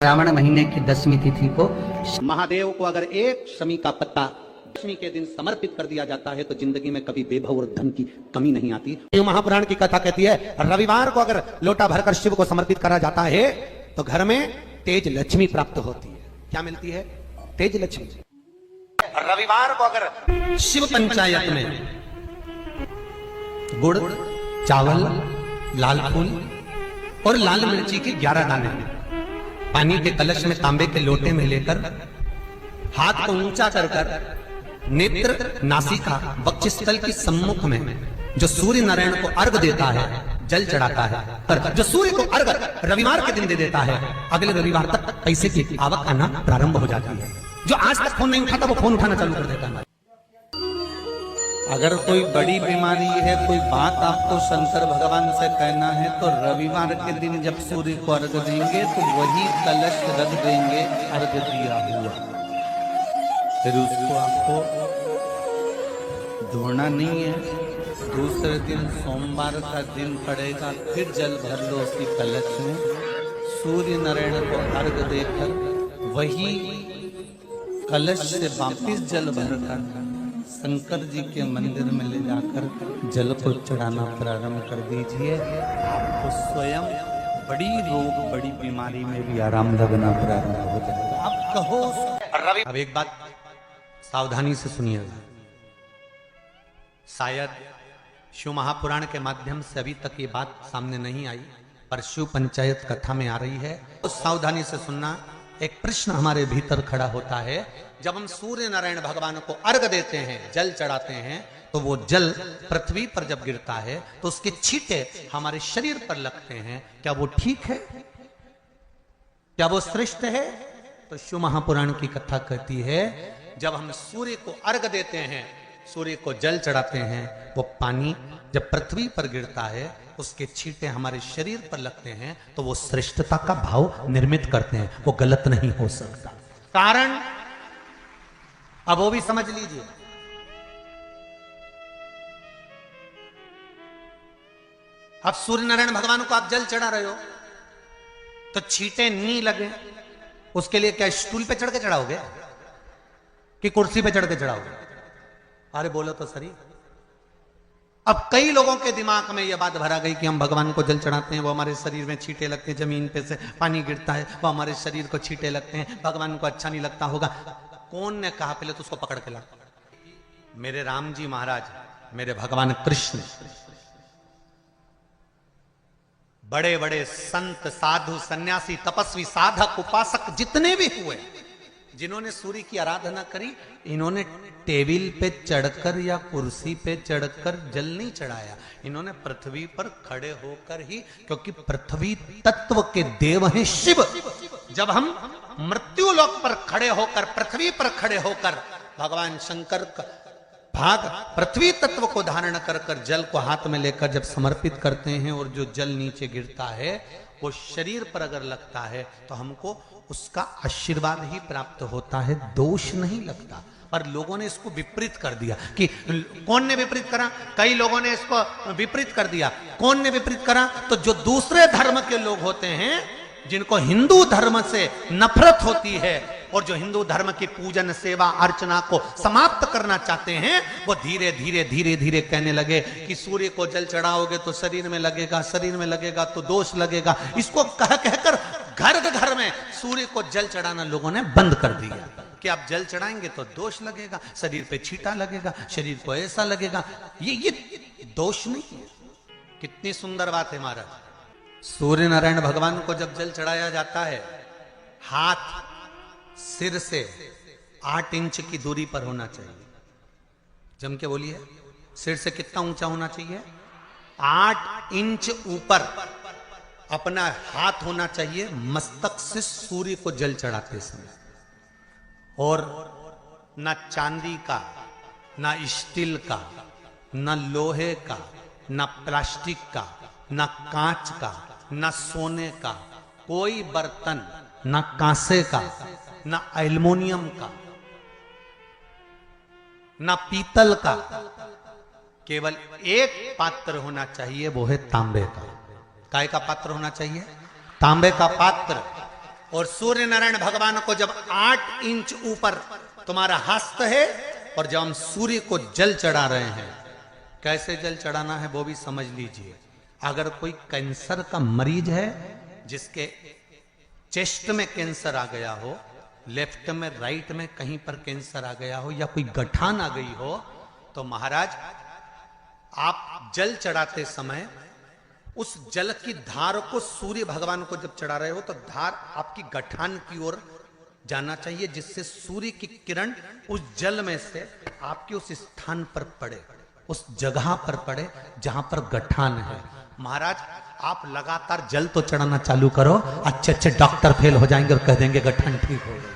श्रावण महीने की 10वीं तिथि को महादेव को अगर एक शमी का पत्ता दशमी के दिन समर्पित कर दिया जाता है तो जिंदगी में कभी बेभव और धन की कमी नहीं आती। महापुराण की कथा कहती है रविवार को अगर लोटा भरकर शिव को समर्पित करा जाता है तो घर में तेज लक्ष्मी प्राप्त होती है। क्या मिलती है? तेज लक्ष्मी। रविवार को अगर शिव पंचायत में गुड़, चावल, लाल फूल और लाल मिर्ची के 11 दाने पानी के कलश में तांबे के लोटे में लेकर हाथ को ऊंचा कर नेत्र, नासिका, वक्षस्थल के सम्मुख में जो सूर्य नारायण को अर्घ देता है, जल चढ़ाता है, पर जो सूर्य को अर्घ रविवार के दिन दे देता है, अगले रविवार तक पैसे की आवक आना प्रारंभ हो जाती है। जो आज तक फोन नहीं उठाता वो फोन उठाना चालू कर देता है। अगर कोई बड़ी बीमारी है, कोई बात आपको शंकर भगवान से कहना है तो रविवार के दिन जब सूर्य को अर्घ देंगे तो वही कलश रख देंगे अर्घ दिया हुआ, फिर उसको आपको धोना नहीं है। दूसरे दिन सोमवार का दिन पड़ेगा, फिर जल भर लो उसी कलश में, सूर्य नारायण को अर्घ देकर वही कलश से वापिस जल भरकर शंकर जी के मंदिर में ले जाकर जल को चढ़ाना प्रारंभ कर दीजिए। आपको स्वयं बड़ी रोग, बड़ी बीमारी में भी आराम लगना प्रारंभ हो जाएगा। आप कहो अब एक बात सावधानी से सुनिएगा, शायद शिव महापुराण के माध्यम से अभी तक ये बात सामने नहीं आई, पर शिव पंचायत कथा में आ रही है तो सावधानी से सुनना। एक प्रश्न हमारे भीतर खड़ा होता है, जब हम सूर्य नारायण भगवान को अर्घ देते हैं, जल चढ़ाते हैं, तो वो जल पृथ्वी पर जब गिरता है तो उसके छींटे हमारे शरीर पर लगते हैं। क्या वो ठीक है? क्या वो श्रेष्ठ है? तो शिव महापुराण की कथा कहती है जब हम सूर्य को अर्घ देते हैं, सूर्य को जल चढ़ाते हैं, वो पानी जब पृथ्वी पर गिरता है उसके छींटे हमारे शरीर पर लगते हैं तो वो श्रेष्ठता का भाव निर्मित करते हैं, वो गलत नहीं हो सकता। कारण अब वो भी समझ लीजिए, अब सूर्य नारायण भगवान को आप जल चढ़ा रहे हो तो छींटे नहीं लगे, उसके लिए क्या स्टूल पे चढ़ के चढ़ाओगे कि कुर्सी पे चढ़ के चढ़ाओगे? अरे बोलो तो सही। अब कई लोगों के दिमाग में यह बात भरा गई कि हम भगवान को जल चढ़ाते हैं, वो हमारे शरीर में छींटे लगते हैं, जमीन पे से पानी गिरता है, वो हमारे शरीर को छींटे लगते हैं, भगवान को अच्छा नहीं लगता होगा। कौन ने कहा? पहले तो उसको पकड़ के ला। मेरे राम जी महाराज, मेरे भगवान कृष्ण, बड़े बड़े संत, साधु, सन्यासी, तपस्वी, साधक, उपासक जितने भी हुए, जिन्होंने सूर्य की आराधना करी, इन्होंने टेबल पे चढ़कर या कुर्सी पे चढ़कर जल नहीं चढ़ाया, इन्होंने पृथ्वी पर खड़े होकर ही, क्योंकि पृथ्वी तत्व के देव हैं शिव। जब हम मृत्यु लोक पर खड़े होकर, पृथ्वी पर खड़े होकर भगवान शंकर का भाग पृथ्वी तत्व को धारण कर कर जल को हाथ में लेकर जब समर्पित करते हैं और जो जल नीचे गिरता है वो शरीर पर अगर लगता है तो हमको उसका आशीर्वाद ही प्राप्त होता है, दोष नहीं लगता। पर लोगों ने इसको विपरीत कर दिया कि कौन ने विपरीत करा? कई लोगों ने इसको विपरीत कर दिया। कौन ने विपरीत करा? तो जो दूसरे धर्म के लोग होते हैं, जिनको हिंदू धर्म से नफरत होती है और जो हिंदू धर्म की पूजन, सेवा, अर्चना को समाप्त करना चाहते हैं, वो धीरे धीरे धीरे धीरे कहने लगे कि सूर्य को जल चढ़ाओगे तो शरीर में लगेगा, शरीर में लगेगा तो दोष लगेगा। इसको कह कहकर घर घर में सूर्य को जल चढ़ाना लोगों ने बंद कर दिया कि आप जल चढ़ाएंगे तो दोष लगेगा, शरीर पे छींटा लगेगा, शरीर को ऐसा लगेगा। ये दोष नहीं है। कितनी सुंदर बात है महाराज। सूर्य नारायण भगवान को जब जल चढ़ाया जाता है, हाथ सिर से 8 इंच की दूरी पर होना चाहिए। जम के बोलिए, सिर से कितना ऊंचा होना चाहिए? 8 इंच ऊपर अपना हाथ होना चाहिए मस्तक से सूर्य को जल चढ़ाते समय। और ना चांदी का, ना स्टील का, ना लोहे का, ना प्लास्टिक का, ना कांच का, ना सोने का कोई बर्तन, ना कांसे का, ना एल्युमिनियम का, ना पीतल का, केवल एक पात्र होना चाहिए, वो है तांबे का। काय का पात्र होना चाहिए? तांबे का पात्र। और सूर्य नारायण भगवान को जब 8 इंच ऊपर तुम्हारा हस्त है, और जब हम सूर्य को जल चढ़ा रहे हैं, कैसे जल चढ़ाना है वो भी समझ लीजिए। अगर कोई कैंसर का मरीज है, जिसके चेस्ट में कैंसर आ गया हो, लेफ्ट में राइट में कहीं पर कैंसर आ गया हो, या कोई गठान आ गई हो, तो महाराज आप जल चढ़ाते समय उस जल की धार को सूर्य भगवान को जब चढ़ा रहे हो, तो धार आपकी गठान की ओर जाना चाहिए, जिससे सूर्य की किरण उस जल में से आपके उस स्थान पर पड़े, उस जगह पर पड़े जहां पर गठान है। महाराज आप लगातार जल तो चढ़ाना चालू करो, अच्छे अच्छे डॉक्टर फेल हो जाएंगे और कह देंगे गठान ठीक हो गई।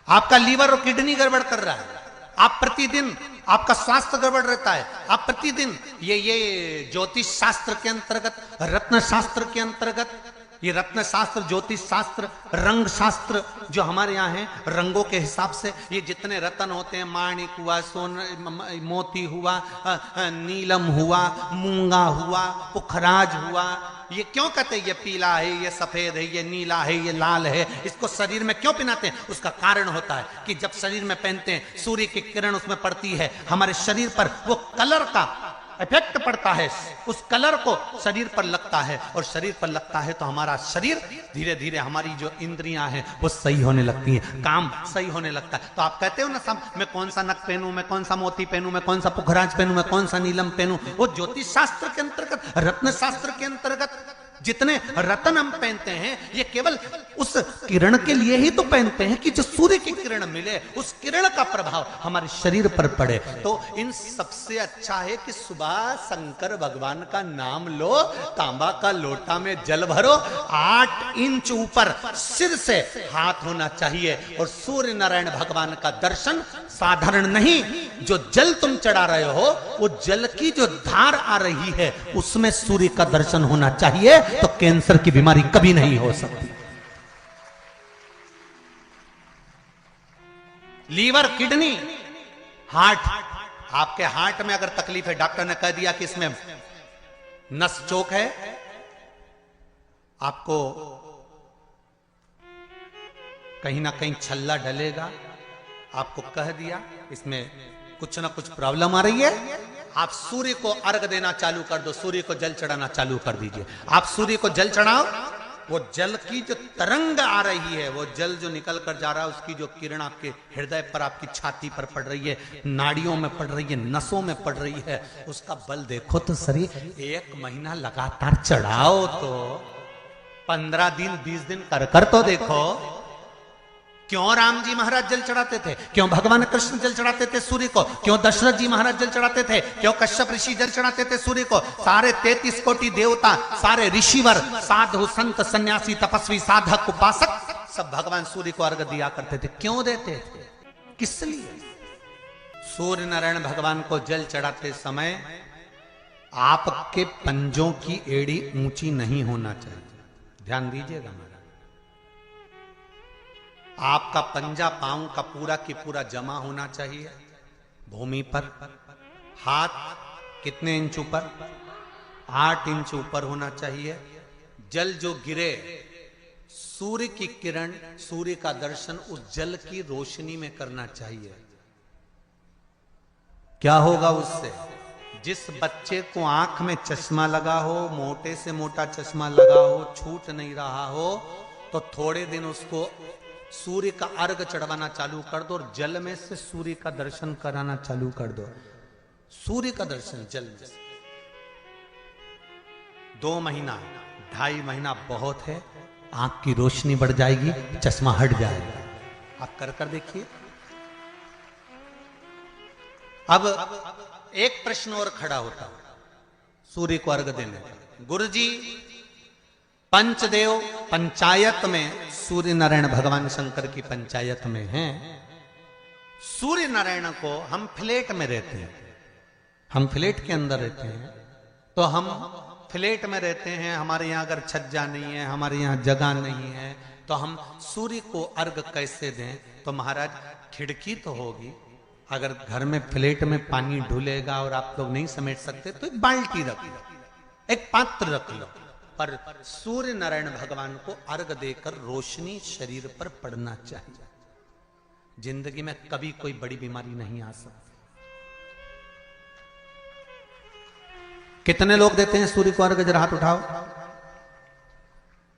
आपका लीवर और किडनी गड़बड़ कर रहा है, आप प्रतिदिन आपका स्वास्थ्य गड़बड़ रहता है, आप प्रतिदिन ये ज्योतिष शास्त्र के अंतर्गत, रत्न शास्त्र के अंतर्गत, ये रत्न शास्त्र, ज्योतिष शास्त्र, रंग शास्त्र जो हमारे यहाँ है, रंगों के हिसाब से ये जितने रत्न होते हैं, माणिक हुआ, सोन मोती हुआ, नीलम हुआ, मूंगा हुआ, पुखराज हुआ, ये क्यों कहते हैं ये पीला है, ये सफेद है, ये नीला है, ये लाल है, इसको शरीर में क्यों पहनाते हैं? उसका कारण होता है कि जब शरीर में पहनते हैं, सूर्य की किरण उसमें पड़ती है, हमारे शरीर पर वो कलर का इफेक्ट पड़ता है, उस कलर को शरीर पर लगता है, और शरीर पर लगता है तो हमारा शरीर धीरे धीरे, हमारी जो इंद्रियां हैं वो सही होने लगती हैं, काम सही होने लगता है। तो आप कहते हो ना सब, मैं कौन सा नक पहनूं, मैं कौन सा मोती पहनूं, मैं कौन सा पुखराज पहनूं, मैं कौन सा नीलम पहनूं, वो ज्योतिष शास्त्र के अंतर्गत, रत्न शास्त्र के अंतर्गत जितने रत्न हम पहनते हैं, ये केवल उस किरण के लिए ही तो पहनते हैं कि जो सूर्य की किरण मिले, उस किरण का प्रभाव हमारे शरीर पर पड़े। तो इन सबसे अच्छा है कि सुबह शंकर भगवान का नाम लो, तांबा का लोटा में जल भरो, 8 इंच ऊपर सिर से हाथ होना चाहिए, और सूर्य नारायण भगवान का दर्शन साधारण नहीं, जो जल तुम चढ़ा रहे हो, वो जल की जो धार आ रही है, उसमें सूर्य का दर्शन होना चाहिए, तो कैंसर की बीमारी कभी नहीं हो सकती। लीवर, किडनी, हार्ट, आपके हार्ट में अगर तकलीफ है, डॉक्टर ने कह दिया कि इसमें नस चोक है, आपको कहीं ना कहीं छल्ला डलेगा, आपको कह दिया इसमें कुछ ना कुछ प्रॉब्लम आ रही है, आप सूर्य को अर्घ देना चालू कर दो, सूर्य को जल चढ़ाना चालू कर दीजिए। आप सूर्य को जल चढ़ाओ, वो जल की जो तरंग आ रही है, वो जल जो निकल कर जा रहा है, उसकी जो किरण आपके हृदय पर, आपकी छाती पर पड़ रही है, नाड़ियों में पड़ रही है, नसों में पड़ रही है, उसका बल देखो तो शरीर 1 महीना लगातार चढ़ाओ, तो 15 दिन 20 दिन कर तो देखो। क्यों राम जी महाराज जल चढ़ाते थे, क्यों भगवान कृष्ण जल चढ़ाते थे सूर्य को, क्यों दशरथ जी महाराज जल चढ़ाते थे, क्यों कश्यप ऋषि जल चढ़ाते थे सूर्य को, सारे 33 कोटि देवता, सारे ऋषिवर, साधु संत सन्यासी तपस्वी साधक उपासक सब भगवान सूर्य को अर्घ दिया करते थे। क्यों देते थे, किस लिए? सूर्य नारायण भगवान को जल चढ़ाते समय आपके पंजों की एड़ी ऊंची नहीं होना चाहिए, ध्यान दीजिएगा। आपका पंजा पांव का पूरा की पूरा जमा होना चाहिए भूमि पर। हाथ कितने इंच ऊपर? 8 इंच ऊपर होना चाहिए। जल जो गिरे, सूर्य की किरण, सूर्य का दर्शन उस जल की रोशनी में करना चाहिए। क्या होगा उससे? जिस बच्चे को आंख में चश्मा लगा हो, मोटे से मोटा चश्मा लगा हो, छूट नहीं रहा हो, तो थोड़े दिन उसको सूर्य का अर्घ चढ़वाना चालू कर दो, और जल में से सूर्य का दर्शन कराना चालू कर दो। सूर्य का दर्शन जल में से 2 महीना 2.5 महीना बहुत है, आंख की रोशनी बढ़ जाएगी, चश्मा हट जाएगा। आप कर देखिए। अब एक प्रश्न और खड़ा होता है सूर्य को अर्घ देने का। गुरुजी, पंचदेव पंचायत में सूर्य नारायण भगवान शंकर की पंचायत में हैं। सूर्य नारायण को हम फ्लैट में रहते हैं, हम फ्लैट के अंदर रहते हैं, तो हम फ्लैट में रहते हैं, हमारे यहाँ अगर छज्जा नहीं है, हमारे यहाँ जगह नहीं है, तो हम सूर्य को अर्घ कैसे दें? तो महाराज खिड़की तो होगी, अगर घर में फ्लैट में पानी ढुलेगा और आप लोग नहीं समेट सकते तो एक बाल्टी रख लो, एक पात्र रख लो, पर सूर्य नारायण भगवान को अर्घ देकर रोशनी शरीर पर पड़ना चाहिए। जिंदगी में कभी कोई बड़ी बीमारी नहीं आ सकती। कितने लोग देते हैं सूर्य को अर्घ? जरा हाथ उठाओ।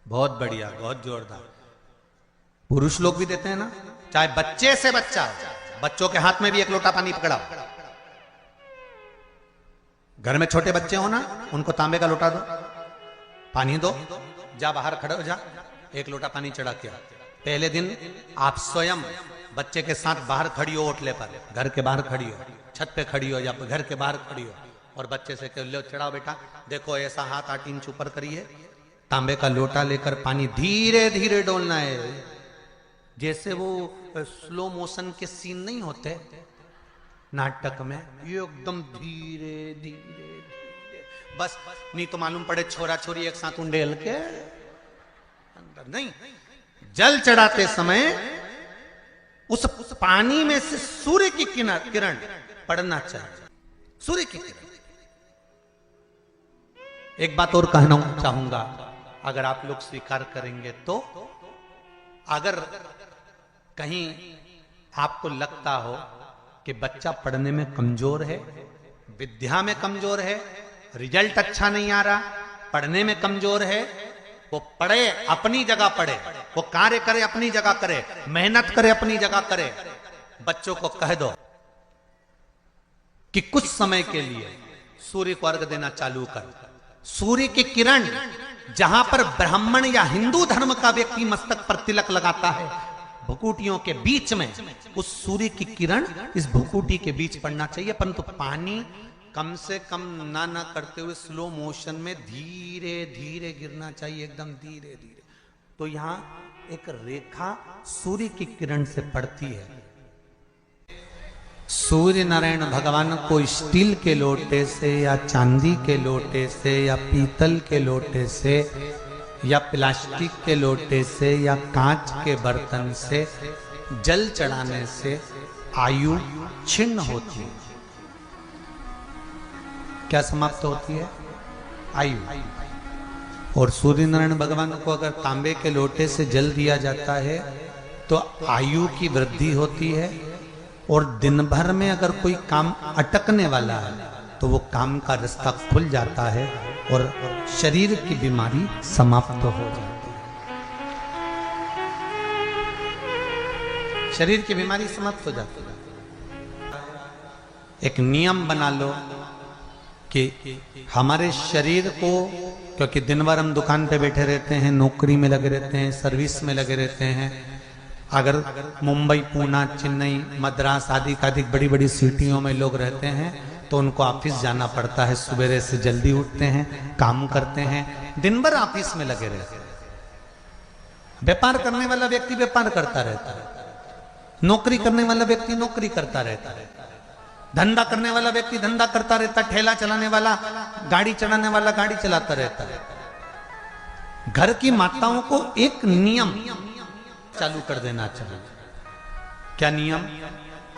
बहुत बढ़िया, बहुत जोरदार। पुरुष लोग भी देते हैं ना, चाहे बच्चे से बच्चा, बच्चों के हाथ में भी एक लोटा पानी पकड़ाओ। घर में छोटे बच्चे हो ना, उनको तांबे का लोटा दो, पानी दो, जा बाहर खड़े हो जा, एक लोटा पानी चढ़ा के। पहले दिन आप स्वयं बच्चे के साथ बाहर खड़ी हो, ओटले पर, घर के बाहर खड़ी हो, छत पे खड़ी हो या घर के बाहर खड़ी हो, और बच्चे से कह लो चढ़ाओ बेटा, देखो ऐसा हाथ 8 इंच ऊपर करिए, तांबे का लोटा लेकर पानी धीरे धीरे डोलना है। जैसे वो स्लो मोशन के सीन नहीं होते नाटक में, ये एकदम धीरे धीरे धीरे, बस नहीं तो मालूम पड़े छोरा छोरी एक साथ उंडेल के अंदर। नहीं, जल चढ़ाते समय उस पानी में से सूर्य की किरण पड़ना चाहिए, सूर्य की किरण। एक बात और कहना चाहूंगा, अगर आप लोग स्वीकार करेंगे तो, अगर कहीं आपको लगता हो कि बच्चा पढ़ने में कमजोर है, विद्या में कमजोर है, रिजल्ट अच्छा नहीं आ रहा, पढ़ने में कमजोर है, वो पढ़े अपनी जगह पढ़े, वो कार्य करे अपनी जगह करे, मेहनत करे अपनी जगह करे, बच्चों को कह दो कि कुछ समय के लिए सूर्य को अर्घ देना चालू कर। सूर्य की किरण जहां पर ब्राह्मण या हिंदू धर्म का व्यक्ति मस्तक पर तिलक लगाता है, भुकुटियों के बीच में उस सूर्य की किरण इस भुकुटी के बीच पड़ना चाहिए, परंतु पानी कम से कम ना करते हुए स्लो मोशन में धीरे धीरे गिरना चाहिए, एकदम धीरे धीरे। तो यहां एक रेखा सूर्य की किरण से पड़ती है। सूर्य नारायण भगवान को स्टील के लोटे से या चांदी के लोटे से या पीतल के लोटे से या प्लास्टिक के लोटे से या कांच के बर्तन से जल चढ़ाने से आयु छिन्न होती है। क्या समाप्त होती है? आयु। और सूर्य नारायण भगवान को अगर तांबे के लोटे से जल दिया जाता है तो आयु की वृद्धि होती है, और दिन भर में अगर कोई काम अटकने वाला है तो वो काम का रास्ता खुल जाता है और शरीर की बीमारी समाप्त हो जाती है। शरीर की बीमारी समाप्त हो जाती है। एक नियम बना लो कि हमारे शरीर को, क्योंकि दिन भर हम दुकान पे बैठे रहते हैं, नौकरी में लगे रहते हैं, सर्विस में लगे रहते हैं, अगर मुंबई, पूना, चेन्नई, मद्रास आदि का अधिक बड़ी बड़ी सिटियों में लोग रहते हैं तो उनको ऑफिस जाना पड़ता है, सवेरे से जल्दी उठते हैं, काम करते हैं, दिन भर ऑफिस में लगे रहते हैं। व्यापार करने वाला व्यक्ति व्यापार करता रहता है, नौकरी करने वाला व्यक्ति नौकरी करता रहता है, धंधा करने वाला व्यक्ति धंधा करता रहता, ठेला चलाने वाला, गाड़ी चलाने वाला गाड़ी चलाता रहता है। घर की माताओं को एक नियम चालू कर देना चाहिए। क्या नियम?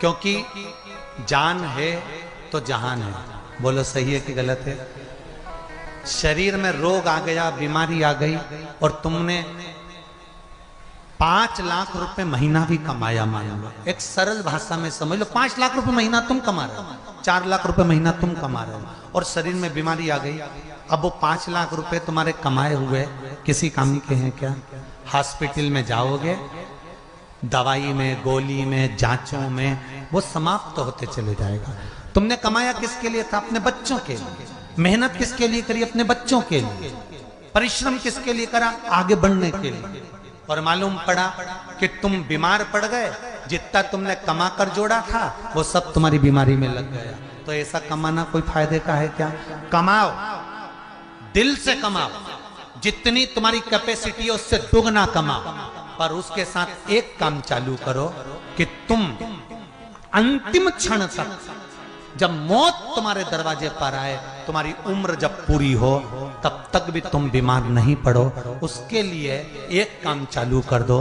क्योंकि जान है तो जहान है। बोलो सही है कि गलत है? शरीर में रोग आ गया, बीमारी आ गई, और तुमने 5 लाख रुपए महीना भी कमाया, मान लो, एक सरल भाषा में समझ लो, 5 लाख रुपए महीना तुम कमा रहे हो, 4 लाख रुपए महीना तुम कमा रहे हो, और शरीर में बीमारी आ गई। अब वो 5 लाख रुपए तुम्हारे कमाए हुए किसी काम के हैं क्या? हॉस्पिटल में जाओगे, दवाई में, गोली में, जांचों में वो समाप्त होते चले जाएगा। तुमने कमाया किसके लिए था? अपने बच्चों के लिए। मेहनत किसके लिए करी? अपने बच्चों के लिए। परिश्रम किसके लिए करा? आगे बढ़ने के लिए। और मालूम पड़ा कि तुम बीमार पड़ गए, जितना तुमने कमा कर जोड़ा था वो सब तुम्हारी बीमारी में लग गया। तो ऐसा कमाना कोई फायदे का है क्या? कमाओ, दिल से कमाओ, जितनी तुम्हारी कैपेसिटी है उससे दुगना कमाओ, पर उसके साथ एक काम चालू करो कि तुम अंतिम क्षण तक, जब मौत तुम्हारे दरवाजे पर आए, तुम्हारी उम्र जब पूरी हो, तब तक भी तुम बीमार नहीं पड़ो। उसके लिए एक काम चालू कर दो,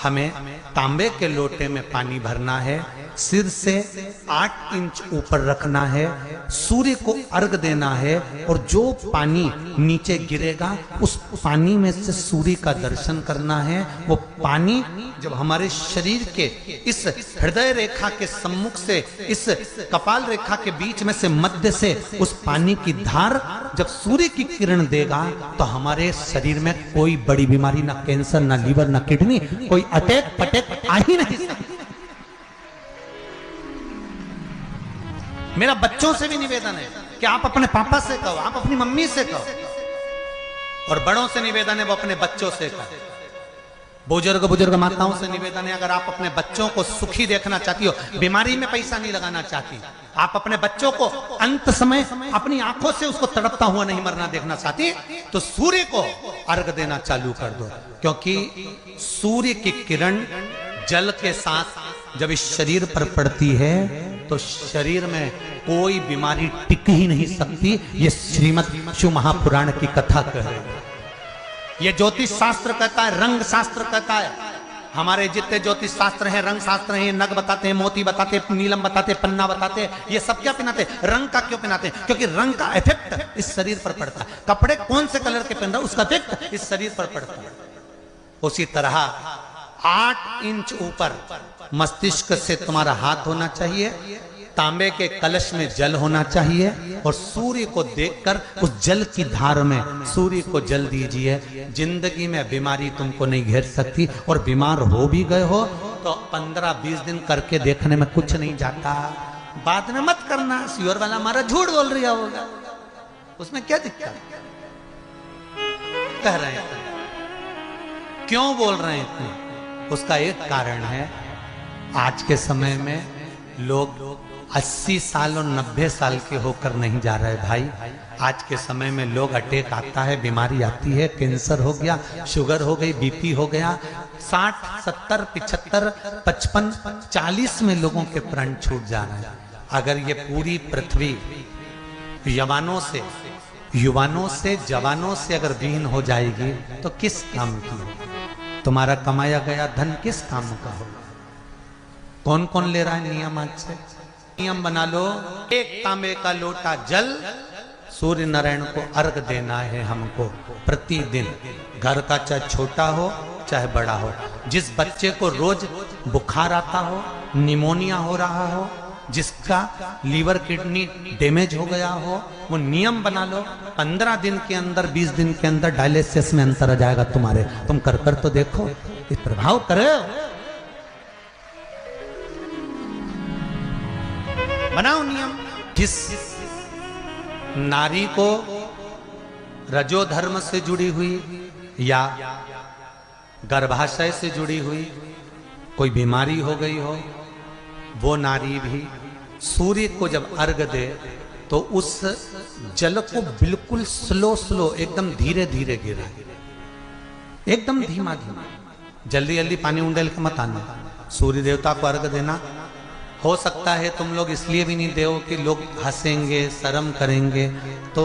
हमें तांबे के लोटे में पानी भरना है सिर से 8 इंच ऊपर रखना है, सूर्य को अर्घ देना है और जो पानी नीचे गिरेगा उस पानी में से सूर्य का दर्शन करना है। वो पानी जब हमारे शरीर के इस हृदय रेखा के सम्मुख से, इस कपाल रेखा के बीच में से, मध्य से उस पानी की धार जब सूर्य की किरण देगा तो हमारे शरीर में कोई बड़ी बीमारी, ना कैंसर, ना लीवर, ना किडनी, कोई अटैक पटैक आ ही नहीं सकता। मेरा बच्चों से भी निवेदन है कि आप अपने पापा से कहो, आप अपनी मम्मी से कहो, और बड़ों से निवेदन है वो अपने बच्चों से कहो। बुजुर्ग माताओं से निवेदन है, अगर आप अपने बच्चों को सुखी देखना चाहती हो, बीमारी में पैसा नहीं लगाना चाहती, आप अपने बच्चों को अंत समय अपनी आंखों से उसको तड़पता हुआ नहीं मरना देखना चाहती, तो सूर्य को अर्घ देना चालू कर दो। क्योंकि सूर्य की किरण जल के साथ जब इस शरीर पर पड़ती है तो शरीर में कोई बीमारी टिक ही नहीं सकती। ये श्रीमद् शिव महापुराण की कथा कह रही है। ये ज्योतिष शास्त्र कहता है, रंग शास्त्र कहता है। हमारे जितने ज्योतिष शास्त्र हैं, रंग शास्त्र हैं, नग बताते हैं, मोती बताते हैं, नीलम बताते हैं, पन्ना बताते हैं, ये सब क्या पहनाते हैं? रंग का क्यों पहनाते हैं? क्योंकि रंग का इफेक्ट इस शरीर पर पड़ता है। कपड़े कौन से कलर के पहन रहे हो उसका इफेक्ट इस शरीर पर पड़ता है। उसी तरह 8 इंच ऊपर मस्तिष्क से तुम्हारा हाथ होना चाहिए, तांबे के कलश में जल होना चाहिए, और सूर्य को देखकर उस जल की धार में सूर्य को जल दीजिए। जिंदगी में बीमारी तुमको नहीं घेर सकती, और बीमार हो भी गए हो तो 15-20 दिन करके देखने में कुछ नहीं जाता। बाद में मत करना, सियोर वाला हमारा झूठ बोल रहा होगा, उसमें क्या दिक्कत कह रहे हैं? क्यों बोल रहे हैं इतने? उसका एक कारण है, आज के समय में लोग 80 साल और 90 साल के होकर नहीं जा रहे भाई। आज के समय में लोग अटैक आता है, बीमारी आती है, कैंसर हो गया, शुगर हो गई, बीपी हो गया, 60, 70, 75, 55, 40 में लोगों के प्राण छूट जा रहे हैं। अगर ये पूरी पृथ्वी युवानों से जवानों से अगर विहीन हो जाएगी तो किस काम की? तुम्हारा कमाया गया धन किस काम का होगा? कौन कौन ले रहा है नियम? आज से नियम बना लो, एक तांबे का लोटा जल सूर्य नारायण को अर्घ देना है हमको प्रतिदिन। घर का चाहे छोटा हो चाहे बड़ा हो, जिस बच्चे को रोज बुखार आता हो, निमोनिया हो रहा हो, जिसका लीवर किडनी डैमेज हो गया हो, वो नियम बना लो, 15 दिन के अंदर, 20 दिन के अंदर डायलिसिस में अंतर आ जाएगा तुम्हारे। तुम कर तो देखो, इस प्रभाव करे। बनाओ नियम। जिस नारी को रजो धर्म से जुड़ी हुई या गर्भाशय से जुड़ी हुई कोई बीमारी हो गई हो, वो नारी भी सूर्य को जब अर्घ दे तो उस जल को बिल्कुल स्लो एकदम धीरे धीरे गिरा, एकदम धीमा, जल्दी जल्दी पानी उंडेल के मत आना। सूर्य देवता को अर्घ देना। हो सकता है तुम लोग इसलिए भी नहीं दो कि लोग हंसेंगे, शर्म करेंगे। तो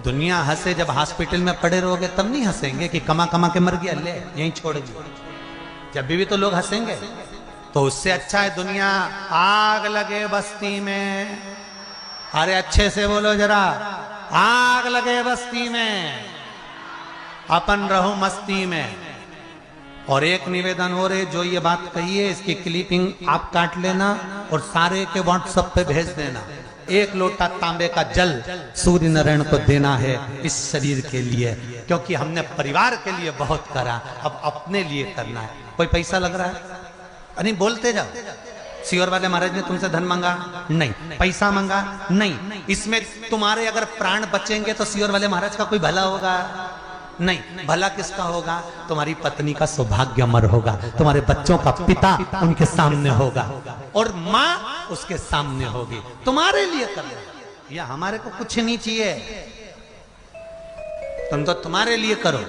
दुनिया हंसे, जब हॉस्पिटल में पड़े रहोगे तब नहीं हंसेंगे कि कमा कमा के मर गया, ले यहीं छोड़ दियो। जब भी तो लोग हंसेंगे। तो उससे अच्छा है दुनिया आग लगे बस्ती में। अरे अच्छे से बोलो जरा, आग लगे बस्ती में, अपन रहो मस्ती में। और एक निवेदन हो रहे, जो ये बात कही है इसकी क्लिपिंग आप काट लेना और सारे के व्हाट्सएप पे भेज देना। 1 लोटा तांबे का जल सूर्य नारायण को देना है इस शरीर के लिए, क्योंकि हमने परिवार के लिए बहुत करा, अब अपने लिए करना है। कोई पैसा लग रहा है? अरे बोलते जाओ। सियोर वाले महाराज ने तुमसे धन मांगा? नहीं। पैसा मांगा? नहीं। इसमें तुम्हारे अगर प्राण बचेंगे तो सियोर वाले महाराज का कोई भला होगा? नहीं। भला किसका होगा? तुम्हारी पत्नी का सौभाग्य अमर होगा, तुम्हारे बच्चों का पिता उनके सामने होगा, और माँ उसके सामने होगी। तुम्हारे लिए कर लो, या हमारे को कुछ नहीं चाहिए, तुम तो तुम्हारे लिए करो।